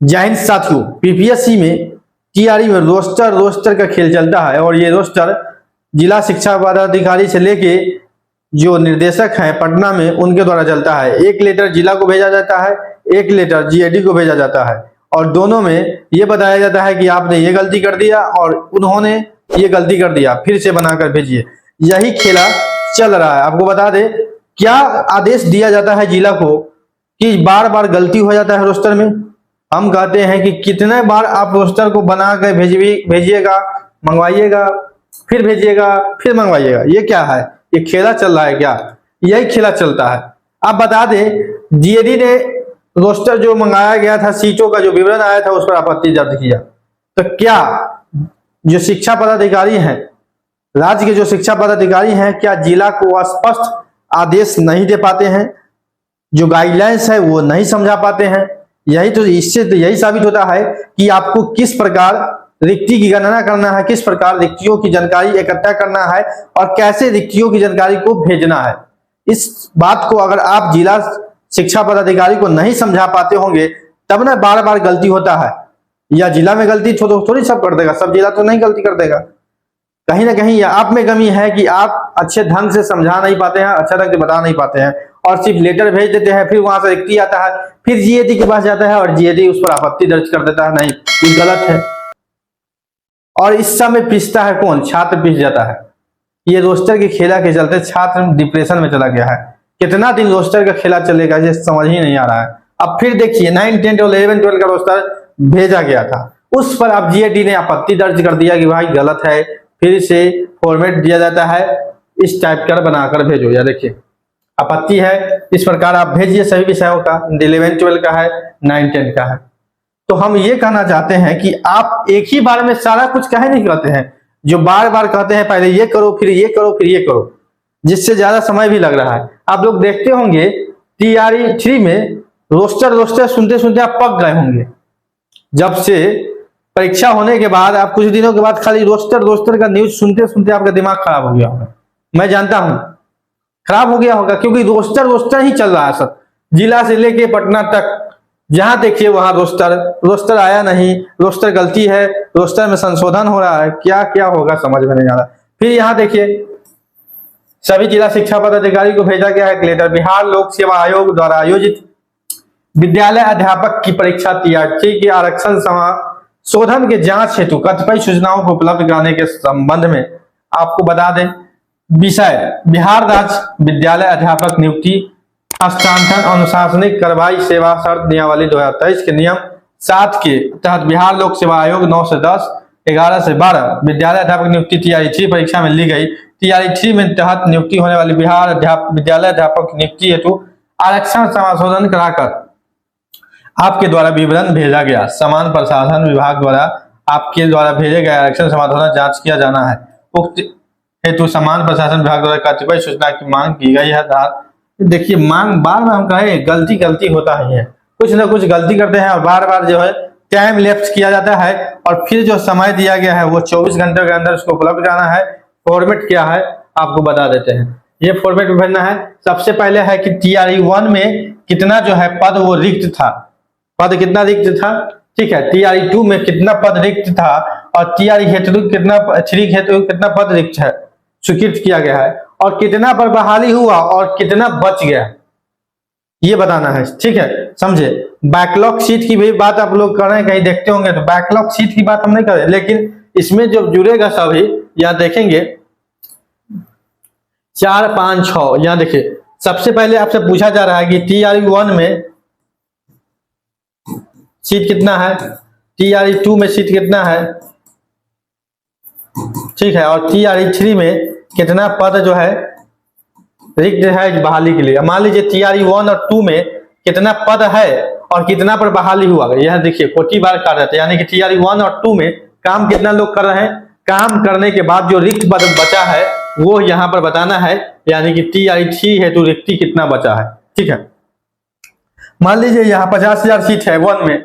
जय हिंद साथियों, पीपीएससी में टीआरई में रोस्टर का खेल चलता है और ये रोस्टर जिला शिक्षा पदाधिकारी से लेके जो निर्देशक हैं पटना में उनके द्वारा चलता है। एक लेटर जिला को भेजा जाता है, एक लेटर जीएडी को भेजा जाता है और दोनों में ये बताया जाता है कि आपने ये गलती कर दिया और उन्होंने ये गलती कर दिया, फिर से बनाकर भेजिए। यही खेला चल रहा है। आपको बता दें क्या आदेश दिया जाता है जिला को कि बार बार गलती हो जाता है रोस्टर में। हम कहते हैं कि कितने बार आप रोस्टर को बना कर भेजिएगा, मंगवाइएगा, फिर भेजिएगा, फिर मंगवाइएगा। ये क्या है? ये खेला चल रहा है क्या? यही खेला चलता है। आप बता दें जीएडी ने रोस्टर जो मंगाया गया था, सीटों का जो विवरण आया था, उस पर आपत्ति दर्ज किया। तो क्या जो शिक्षा पदाधिकारी हैं, राज्य के जो शिक्षा पदाधिकारी हैं, क्या जिला को स्पष्ट आदेश नहीं दे पाते हैं? जो गाइडलाइंस है वो नहीं समझा पाते हैं? यही तो इससे तो यही साबित होता है कि आपको किस प्रकार रिक्ति की गणना करना है, किस प्रकार रिक्तियों की जानकारी इकट्ठा करना है और कैसे रिक्तियों की जानकारी को भेजना है। इस बात को अगर आप जिला शिक्षा पदाधिकारी को नहीं समझा पाते होंगे तब ना बार बार गलती होता है। या जिला में गलती थोड़ी सब कर देगा, सब जिला तो नहीं गलती कर देगा। कहीं ना कहीं आप में कमी है कि आप अच्छे ढंग से समझा नहीं पाते हैं, अच्छा ढंग से बता नहीं पाते हैं और सिर्फ लेटर भेज देते हैं, फिर वहां से रिक्ति आता है, फिर जीएडी के पास जाता है और जीएडी उस पर आपत्ति दर्ज कर देता है, नहीं ये गलत है। और इस समय पिसता है कौन? छात्र पिस जाता है। ये रोस्टर के खेला के चलते छात्र डिप्रेशन में चला गया है। कितना दिन रोस्टर का खेला चलेगा ये समझ ही नहीं आ रहा है। अब फिर देखिए 9, 10 और 11, 12 का रोस्टर भेजा गया था, उस पर अब जीएडी ने आपत्ति दर्ज कर दिया कि भाई गलत है, फिर से फॉर्मेट दिया जाता है, इस टाइप का बनाकर भेजो। या देखिए आपत्ति है, इस प्रकार आप भेजिए सभी विषयों का, 11, 12 का है, 9, 10 का है। तो हम ये कहना चाहते हैं कि आप एक ही बार में सारा कुछ काहे नहीं कहते हैं, जो बार बार कहते हैं पहले ये करो, फिर ये करो, फिर ये करो, जिससे ज्यादा समय भी लग रहा है। आप लोग देखते होंगे टीआरई 3 में रोस्टर सुनते सुनते आप पक गए होंगे। जब से परीक्षा होने के बाद आप कुछ दिनों के बाद खाली रोस्टर का न्यूज सुनते सुनते आपका दिमाग खराब हो गया होगा। मैं जानता हूं खराब हो गया होगा, क्योंकि रोस्टर ही चल रहा है सब, जिला से लेके पटना तक। जहां देखिए वहां रोस्टर आया नहीं, रोस्टर गलती है, रोस्टर में संशोधन हो रहा है, क्या क्या होगा समझ में नहीं आ रहा। फिर यहाँ देखिए सभी जिला शिक्षा पदाधिकारी को भेजा गया है लेटर। बिहार लोक सेवा आयोग द्वारा आयोजित विद्यालय अध्यापक की परीक्षा टीआरई के आरक्षण संशोधन के जांच हेतु कतिपय सूचनाओं को उपलब्ध कराने के संबंध में आपको बता दें। विषय बिहार राज्य विद्यालय अध्यापक नियुक्ति हस्तांतरण अनुशासनिक कार्रवाई सेवा शर्त नियमावली 2023 के नियम 7 के तहत बिहार लोक सेवा आयोग 9 से 10, 11 से 12 विद्यालय अध्यापक नियुक्ति टीआरई 3 परीक्षा में ली गई। टीआरई 3 में तहत नियुक्ति होने वाली बिहार विद्यालय अध्यापक नियुक्ति हेतु आरक्षण संशोधन कराकर आपके द्वारा विवरण भेजा गया। समान प्रशासन विभाग द्वारा आपके द्वारा भेजे गए आरक्षण समाधान जांच किया जाना है। उक्त हेतु समान प्रशासन विभाग द्वारा कतिपय सूचना की मांग की गई है। देखिए मांग बार बार हम कहे गलती होता ही है, कुछ ना कुछ गलती करते हैं और बार बार जो है टाइम लैप्स किया जाता है और फिर जो समय दिया गया है वो 24 घंटे के अंदर उसको उपलब्ध कराना है। फॉर्मेट क्या है आपको बता देते हैं। ये फॉर्मेट भेजना है। सबसे पहले है कि टीआरई 1 में कितना जो है पद वो रिक्त था, पद कितना रिक्त था, ठीक है। टीआरई 2 में कितना पद रिक्त था और टीआरई हेतु कितना पद रिक्त है स्वीकृत किया गया है और कितना पर बहाली हुआ और कितना बच गया, ये बताना है, ठीक है। समझे। बैकलॉग सीट की भी बात आप लोग कर रहे हैं, कहीं देखते होंगे तो बैकलॉग सीट की बात हम नहीं कर रहे, लेकिन इसमें जो जुड़ेगा सभी यहाँ देखेंगे 4, 5, 6। यहाँ देखिए सबसे पहले आपसे पूछा जा रहा है कि टीआरई 1 में सीट कितना है, टीआरई 2 में सीट कितना है, ठीक है, और टीआरई 3 में कितना पद जो है रिक्त है बहाली के लिए। मान लीजिए टीआरई 1 और 2 में कितना पद है और कितना पर बहाली हुआ। यह देखिए कोटि बार कर रहे थे, यानी कि टीआरई 1 और 2 में काम कितना लोग कर रहे हैं, काम करने के बाद जो रिक्त पद बचा है वो यहाँ पर बताना है, यानी कि टीआरई 3 हेतु रिक्ति कितना बचा है, ठीक है। मान लीजिए यहाँ 50,000 सीट है 1 में,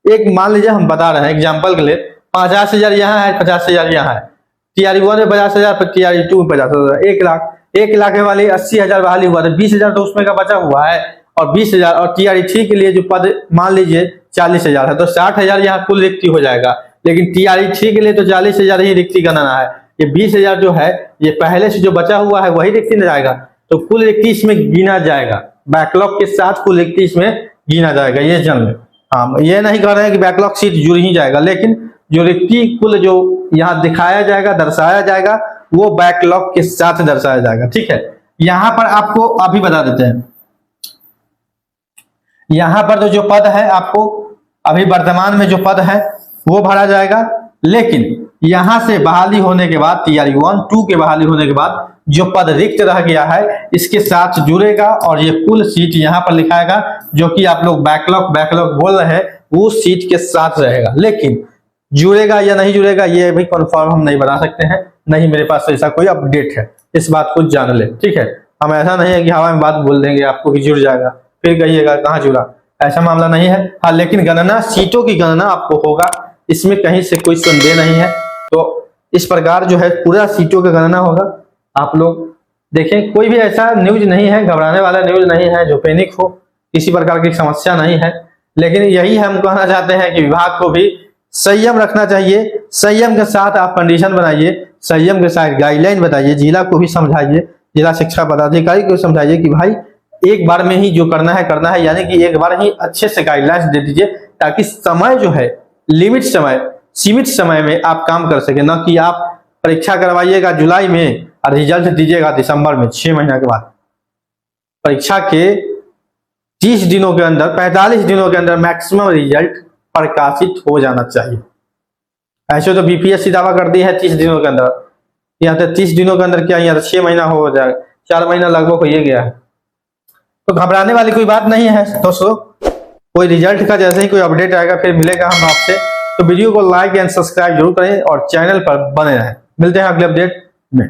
एक मान लीजिए हम बता रहे हैं एग्जाम्पल के लिए 50,000 यहाँ है, 50,000 यहाँ है। टीआरई 1 में 50,000, फिर टीआरई 2 में 50,000, 1 लाख वाली 80,000 बहाली हुआ था, 20,000 तो उसमें का बचा हुआ है और 20,000 और टीआरई 3 के लिए जो पद मान लीजिए 40,000 है, तो 60,000 यहाँ कुल रिक्ति हो जाएगा। लेकिन TRE 3 के लिए तो 40,000 ही रिक्ति गणना है। ये 20,000 जो है ये पहले से जो बचा हुआ है वही रिक्ति न जाएगा, तो कुल रिक्ति इसमें गिना जाएगा। बैकलॉग के साथ कुल रिक्ति इसमें गिना जाएगा, ये जान लें। हाँ, ये नहीं कह रहे हैं कि बैकलॉग सीट जुड़ ही जाएगा, लेकिन जो रिक्ति कुल जो यहाँ दिखाया जाएगा, दर्शाया जाएगा, वो बैकलॉग के साथ दर्शाया जाएगा। ठीक है, यहाँ पर आपको अभी बता देते हैं, यहाँ पर तो जो पद है आपको अभी वर्तमान में जो पद है वो भरा जाएगा। लेकिन यहां से बहाली होने के बाद TRE 1, 2 के बहाली होने के बाद जो पद रिक्त रह गया है इसके साथ जुड़ेगा और ये कुल सीट यहाँ पर लिखाएगा, जो कि आप लोग बैकलॉग बोल रहे हैं, वो सीट के साथ रहेगा। लेकिन जुड़ेगा या नहीं जुड़ेगा ये भी कंफर्म हम नहीं बता सकते हैं, नहीं मेरे पास ऐसा कोई अपडेट है, इस बात को जान ले। ठीक है, हम ऐसा नहीं है कि हवा में बात बोल देंगे आपको कि जुड़ जाएगा फिर कहिएगा कहाँ जुड़ा, ऐसा मामला नहीं है। हाँ, लेकिन गणना, सीटों की गणना आपको होगा, इसमें कहीं से कोई संदेह नहीं है। तो इस प्रकार जो है पूरा सीटों का गणना होगा। आप लोग देखें, कोई भी ऐसा न्यूज नहीं है, घबराने वाला न्यूज नहीं है जो पैनिक हो, किसी प्रकार की समस्या नहीं है। लेकिन यही हम कहना चाहते हैं कि विभाग को भी संयम रखना चाहिए, संयम के साथ आप कंडीशन बनाइए, संयम के साथ गाइडलाइन बताइए, जिला को भी समझाइए, जिला शिक्षा पदाधिकारी को समझाइए कि भाई एक बार में ही जो करना है, यानी कि एक बार ही अच्छे से गाइडलाइंस दे दीजिए, ताकि समय जो है लिमिट समय, सीमित समय में आप काम कर सके, ना कि आप परीक्षा करवाइएगा जुलाई में और रिजल्ट दीजिएगा दिसंबर में, 6 महीना के बाद। परीक्षा के 30 दिनों के अंदर, 45 दिनों के अंदर मैक्सिमम रिजल्ट प्रकाशित हो जाना चाहिए। ऐसे तो BPSC दावा करती है 30 दिनों के अंदर, यहाँ तो 30 दिनों के अंदर क्या, यहाँ 6 महीना हो जाएगा, 4 महीना लगभग हो ही गया है। तो घबराने वाली कोई बात नहीं है दोस्तों। कोई रिजल्ट का जैसे ही कोई अपडेट आएगा फिर मिलेगा हम आपसे। तो वीडियो को लाइक एंड सब्सक्राइब जरूर करें और चैनल पर बने रहें। मिलते हैं अगले अपडेट में।